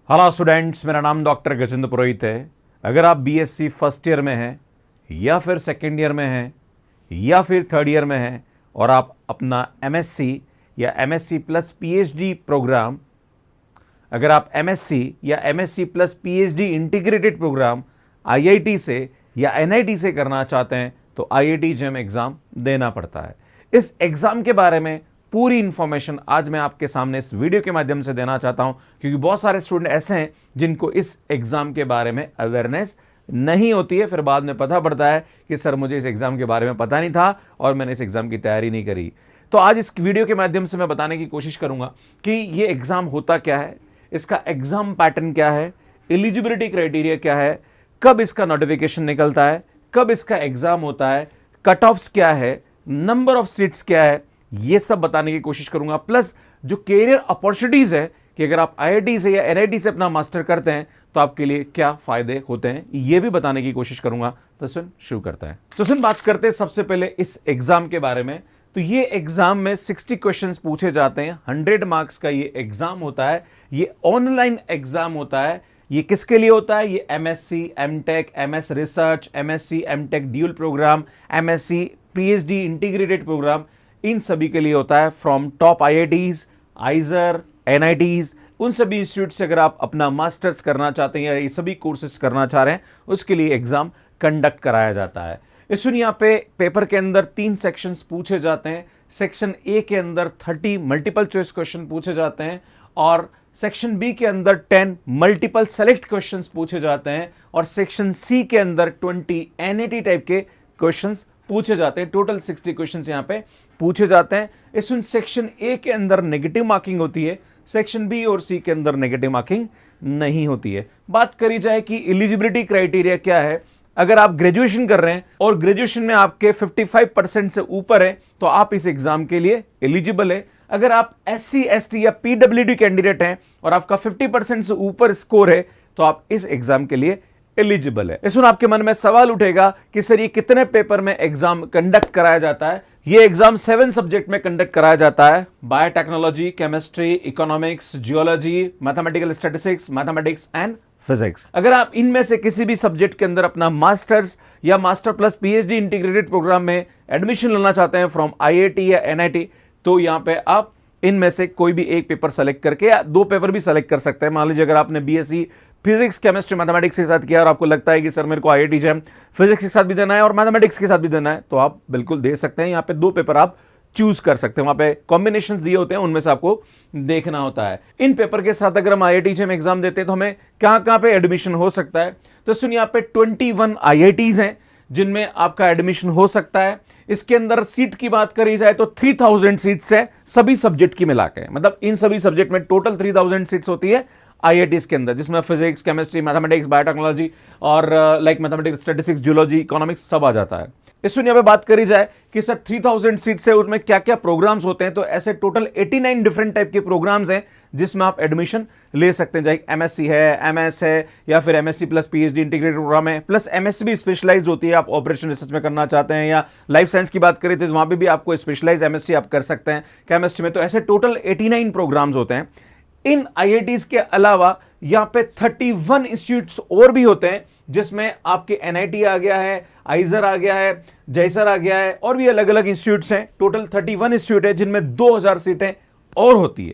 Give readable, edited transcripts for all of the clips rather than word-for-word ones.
Hello students, मेरा नाम doctor Gajendra पुरोहित है। अगर आप बीएससी फर्स्ट ईयर में हैं या फिर सेकेंड ईयर में हैं या फिर थर्ड ईयर में हैं और आप अपना एमएससी या एमएससी प्लस पीएचडी प्रोग्राम, अगर आप एमएससी या MSc plus PhD integrated programme IIT से या एनआईटी से करना चाहते हैं तो आईआईटी जेम एग्ज़ाम देना पड़ता है। इस एग्ज़ाम के बारे में पूरी इंफॉर्मेशन आज मैं आपके सामने इस वीडियो के माध्यम से देना चाहता हूं, क्योंकि बहुत सारे स्टूडेंट ऐसे हैं जिनको इस एग्ज़ाम के बारे में अवेयरनेस नहीं होती है। फिर बाद में पता पड़ता है कि सर मुझे इस एग्ज़ाम के बारे में पता नहीं था और मैंने इस एग्ज़ाम की तैयारी नहीं करी। तो आज इस वीडियो के माध्यम से मैं बताने की कोशिश करूंगा कि ये एग्ज़ाम होता क्या है, इसका एग्ज़ाम पैटर्न क्या है, एलिजिबिलिटी क्राइटेरिया क्या है, कब इसका नोटिफिकेशन निकलता है, कब इसका एग्ज़ाम होता है, कट ऑफ्स क्या है, नंबर ऑफ सीट्स क्या है, ये सब बताने की कोशिश करूंगा। प्लस जो कैरियर अपॉर्चुनिटीज है कि अगर आप आईआईटी से या एनआईटी से अपना मास्टर करते हैं तो आपके लिए क्या फायदे होते हैं, ये भी बताने की कोशिश करूंगा। तो सुन शुरू करता है। तो सुन बात करते हैं सबसे पहले इस एग्जाम के बारे में। तो ये एग्जाम में 60 क्वेश्चंस पूछे जाते हैं, 100 मार्क्स का ये एग्जाम होता है। ये ऑनलाइन एग्जाम होता है। ये किसके लिए होता है? ये MSc, MTech, MS research, MSc, MTech dual program, MSc PhD integrated program, इन सभी के लिए होता है। From top IITs, IISER, NITs, उन सभी इंस्टीट्यूट से अगर आप अपना मास्टर्स करना चाहते हैं या ये सभी कोर्सेज करना चाह रहे हैं, उसके लिए एग्जाम कंडक्ट कराया जाता है। इसमें यहाँ पे पेपर के अंदर 3 सेक्शंस पूछे जाते हैं। सेक्शन ए के अंदर 30 मल्टीपल चॉइस क्वेश्चन पूछे जाते हैं और सेक्शन बी के अंदर 10 मल्टीपल सेलेक्ट क्वेश्चंस पूछे जाते हैं और सेक्शन सी के अंदर 20 एनएटी टाइप के क्वेश्चंस पूछे जाते हैं। टोटल 60 क्वेश्चंस यहाँ पे पूछे जाते हैं। इसमें सेक्शन ए के अंदर नेगेटिव मार्किंग होती है, सेक्शन बी और सी के अंदर नेगेटिव मार्किंग नहीं होती है। बात करी जाए कि एलिजिबिलिटी क्राइटेरिया क्या है। अगर आप ग्रेजुएशन कर रहे हैं और ग्रेजुएशन में आपके 55% से ऊपर है तो आप इस एग्जाम के लिए एलिजिबल है। अगर आप एससी, एसटी या पीडब्ल्यूडी कैंडिडेट हैं और आपका 50% से ऊपर स्कोर है तो आप इस एग्जाम के लिए एलिजिबल है। इसमें आपके मन में सवाल उठेगा कि सर ये कितने पेपर में एग्जाम कंडक्ट कराया जाता है? ये एग्जाम 7 सब्जेक्ट में कंडक्ट कराया जाता है। Biotechnology, chemistry, economics, geology, mathematical statistics, mathematics and physics. अगर आप इनमें से किसी भी सब्जेक्ट के अंदर अपना मास्टर्स या master plus PhD integrated programme में एडमिशन लेना चाहते हैं फ्रॉम आईआईटी या एनआईटी, तो यहां पे आप इनमें से कोई भी एक पेपर सेलेक्ट करके या 2 पेपर भी सेलेक्ट कर सकते हैं। मान लीजिए अगर आपने बीएससी फिजिक्स, केमिस्ट्री, मैथमेटिक्स के साथ किया और आपको लगता है कि सर मेरे को आईआईटी जेम फिजिक्स के साथ भी देना है और मैथमेटिक्स के साथ भी देना है, तो आप बिल्कुल दे सकते हैं। यहाँ पे 2 पेपर आप चूज कर सकते हैं। वहां पे कॉम्बिनेशंस दिए होते हैं, उनमें से आपको देखना होता है। इन पेपर के साथ अगर हम आईआईटी जेम एग्जाम देते हैं तो हमें कहां पे एडमिशन हो सकता है? तो सुन, यहाँ पे 21 आईआईटीज हैं जिनमें आपका एडमिशन हो सकता है। इसके अंदर सीट की बात करी जाए तो 3000 सीट्स है सभी सब्जेक्ट की मिलाकर। मतलब इन सभी सब्जेक्ट में टोटल 3000 सीट्स होती है आईआईटीज के अंदर, जिसमें फिजिक्स, केमिस्ट्री, मैथमेटिक्स, बायोटेक्नोलॉजी और like mathematics, statistics, geology, economics सब आ जाता है। इस दुनिया में बात करी जाए कि सर 3000 सीट्स है, उसमें क्या क्या प्रोग्राम्स होते हैं, तो ऐसे टोटल 89 डिफरेंट टाइप के प्रोग्राम्स हैं जिसमें आप एडमिशन ले सकते हैं। चाहे एमएससी है, एमएस है या फिर MSc plus PhD integrated programme है। प्लस एमएससी भी स्पेशलाइज्ड होती है, आप ऑपरेशन रिसर्च में करना चाहते हैं या लाइफ साइंस की बात करें तो वहां पे भी आपको स्पेशलाइज एमएससी आप कर सकते हैं केमिस्ट्री में। तो ऐसे टोटल 89 प्रोग्राम्स होते हैं। इन आईआईटीज के अलावा यहां पे 31 इंस्टीट्यूट्स और भी होते हैं जिसमें आपके एनआईटी आ गया है, आइजर आ गया है, जयसर आ गया है और भी अलग अलग इंस्टीट्यूट्स हैं। टोटल 31 इंस्टीट्यूट है जिनमें 2000 सीटें और होती है।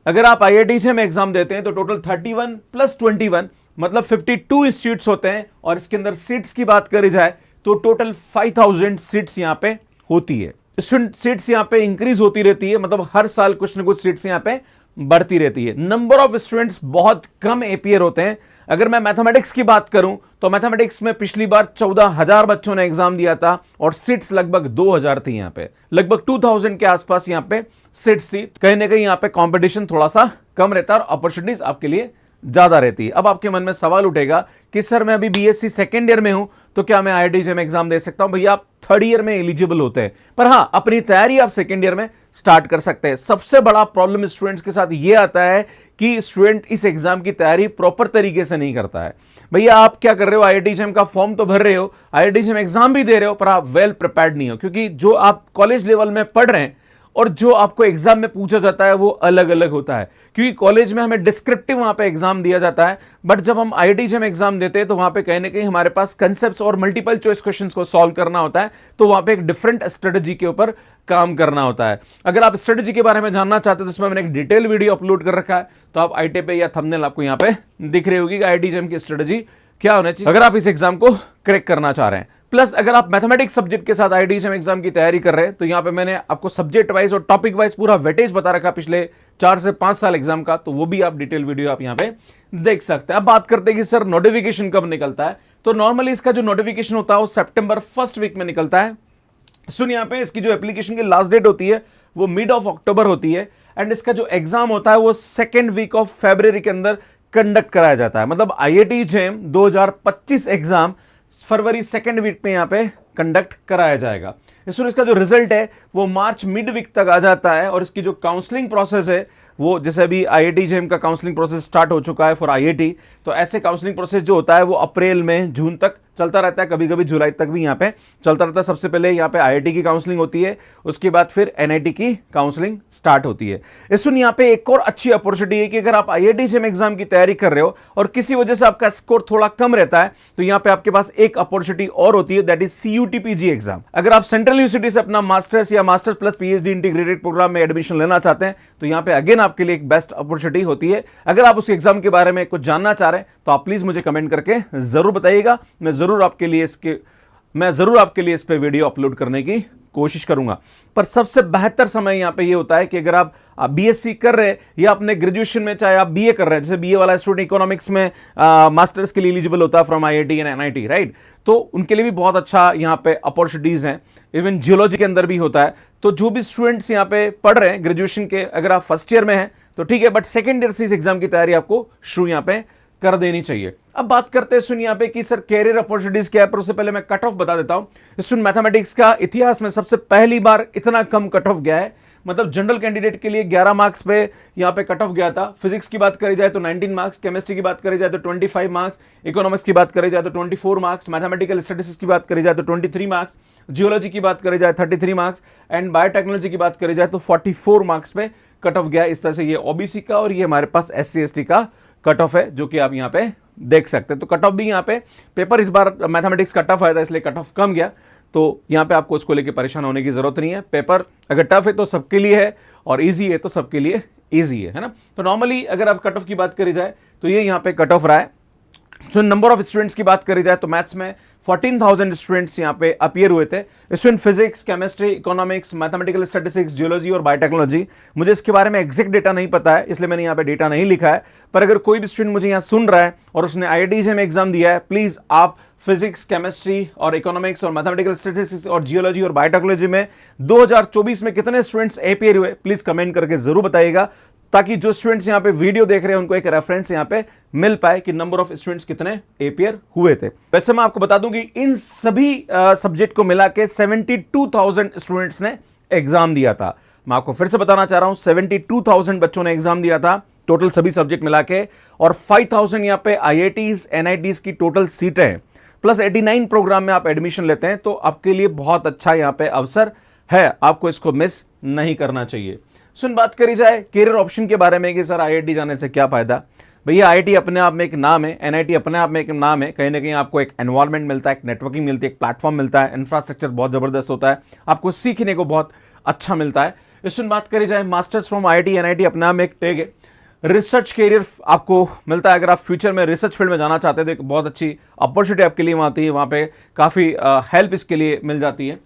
अगर आप आईआईटी से में एग्जाम देते हैं तो टोटल 31 प्लस 21 मतलब 52 इंस्टीट्यूट्स होते हैं। और इसके अंदर सीट्स की बात करी जाए तो टोटल 5000 सीट्स यहां पे होती है। सीट्स यहां पे इंक्रीज होती रहती है, मतलब हर साल कुछ ना कुछ सीट्स यहां पे बढ़ती रहती है। नंबर ऑफ स्टूडेंट्स बहुत कम एपीयर होते हैं। अगर मैं मैथमेटिक्स की बात करूं तो मैथमेटिक्स में पिछली बार 14,000 बच्चों ने एग्जाम दिया था और सीट्स लगभग 2000 थी। यहां पे लगभग 2000 के आसपास यहां पे सीट्स थी। कहीं ना कहीं यहां पे कंपटीशन थोड़ा सा कम रहता है और अपॉर्चुनिटीज आपके लिए ज्यादा रहती है। अब आपके मन में सवाल उठेगा कि सर मैं अभी बीएससी सेकेंड ईयर में हूं तो क्या मैं आईआईटी जेम एग्जाम दे सकता हूं? भैया आप थर्ड ईयर में एलिजिबल होते हैं, पर हां अपनी तैयारी आप सेकेंड ईयर में स्टार्ट कर सकते हैं। सबसे बड़ा प्रॉब्लम स्टूडेंट्स के साथ यह आता है कि स्टूडेंट इस एग्जाम की तैयारी प्रॉपर तरीके से नहीं करता है। भैया आप क्या कर रहे हो, आईआईटी जेम का फॉर्म तो भर रहे हो, आईआईटी जेम एग्जाम भी दे रहे हो, पर आप वेल प्रिपेयर्ड नहीं हो, क्योंकि जो आप कॉलेज लेवल में पढ़ रहे हैं और जो आपको एग्जाम में पूछा जाता है वो अलग अलग होता है, क्योंकि कॉलेज में हमें डिस्क्रिप्टिव वहां पे एग्जाम दिया जाता है, बट जब हम आईआईटी जेईई एग्जाम देते हैं तो वहां पे कहीं ना कहीं हमारे पास कंसेप्ट्स और मल्टीपल चॉइस क्वेश्चंस को सॉल्व करना होता है, तो वहां पे एक डिफरेंट स्ट्रेटजी के ऊपर काम करना होता है। अगर आप स्ट्रेटजी के बारे में जानना चाहते हो तो इसमें मैंने एक डिटेल वीडियो अपलोड कर रखा है, तो आप आईटी पे या थंबनेल आपको यहाँ पे दिख रही होगी कि आईआईटी जेईई की स्ट्रेटजी क्या होना चाहिए अगर आप इस एग्जाम को क्रैक करना चाह रहे हैं। प्लस अगर आप मैथमेटिक्स सब्जेक्ट के साथ आईआईटी जेईई एग्जाम की तैयारी कर रहे हैं तो यहां पे मैंने आपको सब्जेक्ट वाइज और टॉपिक वाइज पूरा वेटेज बता रखा पिछले 4 से 5 साल एग्जाम का, तो वो भी आप डिटेल वीडियो आप यहां पे देख सकते हैं। अब बात करते हैं कि सर नोटिफिकेशन कब निकलता है, तो नॉर्मली इसका जो नोटिफिकेशन होता है वो सितंबर फर्स्ट वीक में निकलता है। सुन यहां पे इसकी जो एप्लीकेशन की लास्ट डेट होती है वो मिड ऑफ अक्टूबर होती है, एंड इसका जो एग्जाम होता है वो सेकेंड वीक ऑफ फरवरी के अंदर कंडक्ट कराया जाता है। मतलब आईआईटी जेईई 2025 एग्जाम फरवरी सेकेंड वीक में यहां पे कंडक्ट कराया जाएगा। इसका जो रिजल्ट है वो मार्च मिड वीक तक आ जाता है, और इसकी जो काउंसलिंग प्रोसेस है वो जैसे अभी आईआईटी जेईई का काउंसलिंग प्रोसेस स्टार्ट हो चुका है फॉर आईआईटी, तो ऐसे काउंसलिंग प्रोसेस जो होता है वो अप्रैल में जून तक चलता रहता है, कभी कभी जुलाई तक भी यहाँ पे चलता रहता है। सबसे पहले यहाँ पे आईआईटी की काउंसलिंग होती है, उसके बाद फिर एनआईटी की काउंसलिंग स्टार्ट होती है। इसमें यहाँ पे एक और अच्छी अपॉर्चुनिटी है कि अगर आप आईआईटी जेईई एग्जाम की तैयारी कर रहे हो और किसी वजह से आपका स्कोर थोड़ा कम रहता है, तो यहाँ पे आपके पास एक अपॉर्चुनिटी और होती है, दैट इज सीयूटीपीजी एग्जाम। अगर आप सेंट्रल यूनिवर्सिटी से अपना मास्टर्स या masters plus PhD integrated programme में एडमिशन लेना चाहते हैं तो यहाँ पे अगेन आपके लिए एक बेस्ट अपॉर्चुनिटी होती है। अगर आप उस एग्जाम के बारे में कुछ जानना चाह रहे हैं तो आप प्लीज मुझे कमेंट करके जरूर बताइएगा, मैं जरूर आपके लिए इस पे वीडियो अपलोड करने की कोशिश करूंगा। पर सबसे बेहतर समय यहां पे ये होता है कि अगर आप बीएससी कर रहे हैं या अपने ग्रेजुएशन में चाहे आप बीए कर रहे हैं, जैसे बीए वाला स्टूडेंट इकोनॉमिक्स में मास्टर्स के लिए एलिजिबल होता है from IIT and NIT, right, तो उनके लिए भी बहुत अच्छा यहां पे अपॉर्चुनिटीज हैं। इवन जियोलॉजी के अंदर भी होता है, तो जो भी स्टूडेंट्स यहां पे पढ़ रहे हैं ग्रेजुएशन के, अगर आप फर्स्ट ईयर में हैं तो ठीक है, बट सेकेंड ईयर से इस एग्जाम की तैयारी आपको शुरू यहां पे कर देनी चाहिए। अब बात करते हैं सुन यहाँ पे कि सर कैरियर अपॉर्चुनिटीज क्या है, पर उससे पहले मैं कट ऑफ बता देता हूं। सुन मैथमेटिक्स का इतिहास में सबसे पहली बार इतना कम कट ऑफ गया है, मतलब जनरल कैंडिडेट के लिए 11 मार्क्स पे यहाँ पे कट ऑफ गया था। फिजिक्स की बात करी जाए तो 19 मार्क्स, केमिस्ट्री की बात करी जाए तो 25 मार्क्स, इकोनॉमिक्स की बात करी जाए तो 24 मार्क्स, मैथमेटिकल स्टैटिस्टिक्स की बात करी जाए तो 23 मार्क्स, जियोलॉजी की बात करी जाए 33 मार्क्स, एंड बायोटेक्नोलॉजी की बात करी जाए तो 44 मार्क्स पे कट ऑफ गया। इस तरह से ये ओबीसी का और ये हमारे पास एससी एसटी का कट ऑफ है, जो कि आप यहाँ पे देख सकते हैं। तो कट ऑफ भी यहाँ पे, पेपर इस बार मैथमेटिक्स का टफ आया था इसलिए कट ऑफ कम गया, तो यहाँ पे आपको उसको लेके परेशान होने की जरूरत नहीं है। पेपर अगर टफ है तो सबके लिए है और इजी है तो सबके लिए इजी है ना। तो नॉर्मली अगर आप कट ऑफ की बात करी जाए तो ये यहाँ पे कट ऑफ रहा है। सो नंबर ऑफ स्टूडेंट्स की बात करी जाए तो मैथ्स में 14,000 स्टूडेंट्स यहाँ पे अपीयर हुए थे। Student physics, chemistry, economics, mathematical statistics, geology और बायोटेक्नोलॉजी। मुझे इसके बारे में एग्जैक्ट डेटा नहीं पता है इसलिए मैंने यहाँ पे डेटा नहीं लिखा है, पर अगर कोई भी स्टूडेंट मुझे यहाँ सुन रहा है और उसने आईआईटी जेईई में एग्जाम दिया है, प्लीज आप फिजिक्स, केमिस्ट्री और इकोनॉमिक्स और मैथमेटिकल स्टैटिस्टिक्स और जियोलॉजी और बायोटेक्नोलॉजी में 2024 में कितने स्टूडेंट्स अपीयर हुए प्लीज कमेंट करके जरूर बताइएगा, ताकि जो स्टूडेंट्स यहाँ पे वीडियो देख रहे हैं उनको एक रेफरेंस यहाँ पे मिल पाए कि नंबर ऑफ स्टूडेंट्स कितने अपीयर हुए थे। वैसे मैं आपको बता दूं कि इन सभी सब्जेक्ट को मिला के 72,000 स्टूडेंट्स ने एग्जाम दिया था। मैं आपको फिर से बताना चाह रहा हूं, 72,000 बच्चों ने एग्जाम दिया था टोटल सभी सब्जेक्ट मिला के, और 5,000 यहाँ पे आईआईटीज एनआईटीज की टोटल सीटें हैं, प्लस 89 प्रोग्राम में आप एडमिशन लेते हैं, तो आपके लिए बहुत अच्छा यहाँ पे अवसर है, आपको इसको मिस नहीं करना चाहिए। सुन बात करी जाए कैरियर ऑप्शन के बारे में कि सर आईआईटी जाने से क्या फायदा, भैया आईआईटी अपने आप में एक नाम है, एनआईटी अपने आप में एक नाम है, कहीं ना कहीं आपको एक एनवायरनमेंट मिलता है, एक नेटवर्किंग मिलती है, एक प्लेटफॉर्म मिलता है, इंफ्रास्ट्रक्चर बहुत जबरदस्त होता है, आपको सीखने को बहुत अच्छा मिलता है। इसमें बात करी जाए मास्टर्स फ्रॉम आईआईटी एनआईटी अपने आप में एक टैग है, रिसर्च कैरियर आपको मिलता है। अगर आप फ्यूचर में रिसर्च फील्ड में जाना चाहते हैं तो एक बहुत अच्छी अपॉर्चुनिटी आपके लिए वहाँ आती है, वहाँ पे काफ़ी हेल्प इसके लिए मिल जाती है।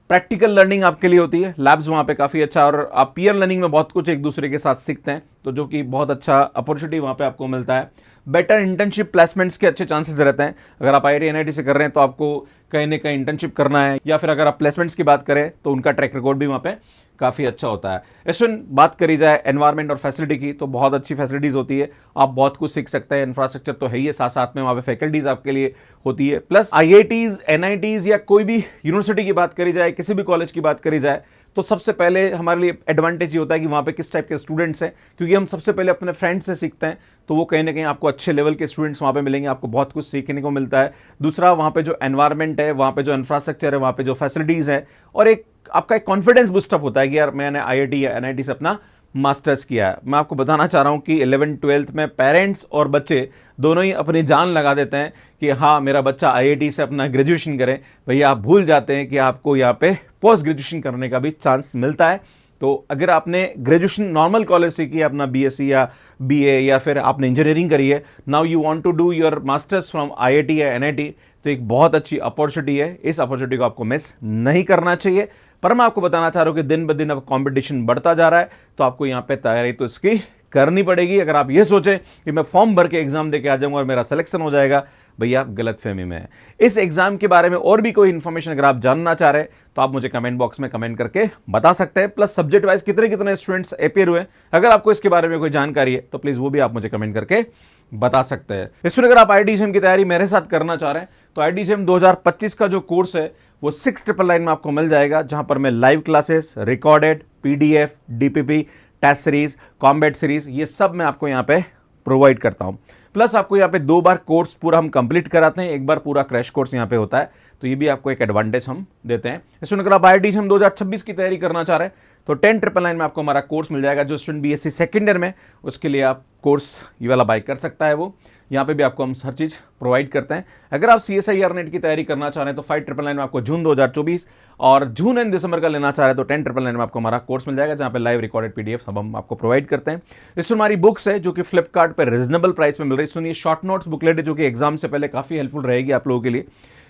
प्रैक्टिकल लर्निंग आपके लिए होती है, लैब्स वहाँ पे काफ़ी अच्छा, और आप पीयर लर्निंग में बहुत कुछ एक दूसरे के साथ सीखते हैं, तो जो कि बहुत अच्छा अपॉर्चुनिटी वहाँ पे आपको मिलता है। बेटर इंटर्नशिप प्लेसमेंट्स के अच्छे चांसेस रहते हैं। अगर आप आईआईटी एनआईटी से कर रहे हैं तो आपको कहीं ना कहीं इंटर्नशिप करना है, या फिर अगर आप प्लेसमेंट्स की बात करें तो उनका ट्रैक रिकॉर्ड भी वहाँ पे काफ़ी अच्छा होता है। इसमें बात करी जाए एनवायरनमेंट और फैसिलिटी की तो बहुत अच्छी फैसिलिटीज़ होती है, आप बहुत कुछ सीख सकते हैं, इंफ्रास्ट्रक्चर तो है ही है, साथ साथ में वहाँ पे फैकल्टीज़ आपके लिए होती है। प्लस आईआईटीज़ एनआईटीज़ या कोई भी यूनिवर्सिटी की बात करी जाए, किसी भी कॉलेज की बात करी जाए, तो सबसे पहले हमारे लिए एडवांटेज ये होता है कि वहाँ पे किस टाइप के स्टूडेंट्स हैं, क्योंकि हम सबसे पहले अपने फ्रेंड्स से सीखते हैं, तो वो कहीं ना कहीं आपको अच्छे लेवल के स्टूडेंट्स वहाँ पे मिलेंगे, आपको बहुत कुछ सीखने को मिलता है। दूसरा, वहाँ पे जो एनवायरनमेंट है, वहाँ पे जो इंफ्रास्ट्रक्चर है, वहाँ पे जो फैसिलिटीज़ है, और एक आपका एक कॉन्फिडेंस बूस्टअप होता है कि यार मैंने IIT या NIT से अपना मास्टर्स किया है। मैं आपको बताना चाह रहा हूँ कि 11th-12th में पेरेंट्स और बच्चे दोनों ही अपनी जान लगा देते हैं कि हाँ मेरा बच्चा IIT से अपना ग्रेजुएशन करे। भैया आप भूल जाते हैं कि आपको यहाँ पे पोस्ट ग्रेजुएशन करने का भी चांस मिलता है। तो अगर आपने ग्रेजुएशन नॉर्मल कॉलेज से किया, अपना BSc या BA, या फिर आपने इंजीनियरिंग करी है, now you want to do your masters from IIT या NIT, तो एक बहुत अच्छी अपॉर्चुनिटी है। इस अपॉर्चुनिटी को आपको मिस नहीं करना चाहिए। पर मैं आपको बताना चाह रहा हूँ कि दिन ब दिन अब कंपटीशन बढ़ता जा रहा है, तो आपको यहाँ पे तैयारी तो इसकी करनी पड़ेगी। अगर आप ये सोचें कि मैं फॉर्म भर के एग्जाम देके आ जाऊंगा और मेरा सिलेक्शन हो जाएगा, भैया आप गलत फहमी में है। इस एग्जाम के बारे में और भी कोई इन्फॉर्मेशन अगर आप जानना चाह रहे हैं तो आप मुझे कमेंट बॉक्स में कमेंट करके बता सकते हैं। प्लस सब्जेक्ट वाइज कितने कितने स्टूडेंट्स अपेयर हुए, अगर आपको इसके बारे में कोई जानकारी है तो प्लीज वो भी आप मुझे कमेंट करके बता सकते हैं। इसमें अगर आप IIT की तैयारी मेरे साथ करना चाह रहे हैं तो IIT 2025 का जो कोर्स है वो 6999 में आपको मिल जाएगा, जहां पर मैं live classes, recorded PDF, DPP, test series, combat series, ये सब मैं आपको यहाँ पे प्रोवाइड करता हूँ। प्लस आपको यहाँ पे 2 बार कोर्स पूरा हम कंप्लीट कराते हैं, एक बार पूरा क्रैश कोर्स यहाँ पे होता है, तो ये भी आपको एक एडवांटेज हम देते हैं। इसमें अगर आप IIT 2026 की तैयारी करना चाह रहे हैं तो 10,999 में आपको हमारा कोर्स मिल जाएगा। जो स्टूडेंट BSc सेकेंड ईयर में, उसके लिए आप कोर्स ये वाला बाय कर सकता है। वो यहाँ पे भी आपको हम हर चीज़ प्रोवाइड करते हैं। अगर आप CSI या नेट की तैयारी करना चाह रहे हैं तो 5,999 में आपको जून 2024, और जून एंड दिसंबर का लेना चाह रहे हैं तो 10,999 में आपको हमारा कोर्स मिल जाएगा, जहाँ पे लाइव रिकॉर्डेड PDF सब हम आपको प्रोवाइड करते हैं। इसमें हमारी बुक्स है जो कि फ्लिपकार्ट पे रीजनेबल प्राइस में मिल रही है। सुनिए, शॉर्ट नोट्स बुकलेट है जो कि एग्जाम से पहले काफ़ी हेल्पफुल रहेगी आप लोगों के लिए।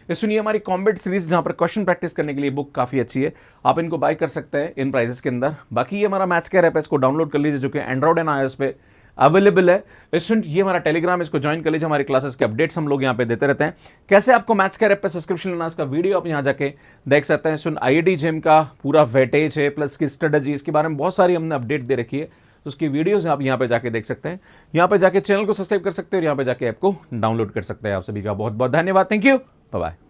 सुनिए, हमारी कॉम्बैट सीरीज जहाँ पर क्वेश्चन प्रैक्टिस करने के लिए बुक काफ़ी अच्छी है, आप इनको बाय कर सकते हैं इन प्राइसेस के अंदर। बाकी ये हमारा मैथ्स केयर ऐप है, इसको डाउनलोड कर लीजिए, जो कि एंड्रॉइड एंड iOS पे अवेलेबल है। स्टूडेंट, ये हमारा टेलीग्राम, इसको ज्वाइन कर लीजिए, हमारी क्लासेस के अपडेट्स हम लोग यहाँ पे देते रहते हैं। कैसे आपको मैथ्स केयर ऐप पे सब्सक्रिप्शन लेना, इसका वीडियो आप यहाँ जाके देख सकते हैं। स्टूडेंट, IIT JEM का पूरा वेटेज है, प्लस की स्ट्रेटजी, इसके बारे में बहुत सारी हमने अपडेट दे रखी है, तो उसकी वीडियोस आप यहाँ पे जाके देख सकते हैं। यहाँ पे जाके चैनल को सब्सक्राइब कर सकते हैं और यहाँ पे जाके ऐप को डाउनलोड कर सकते हैं। आप सभी का बहुत बहुत धन्यवाद। Thank you, bye bye.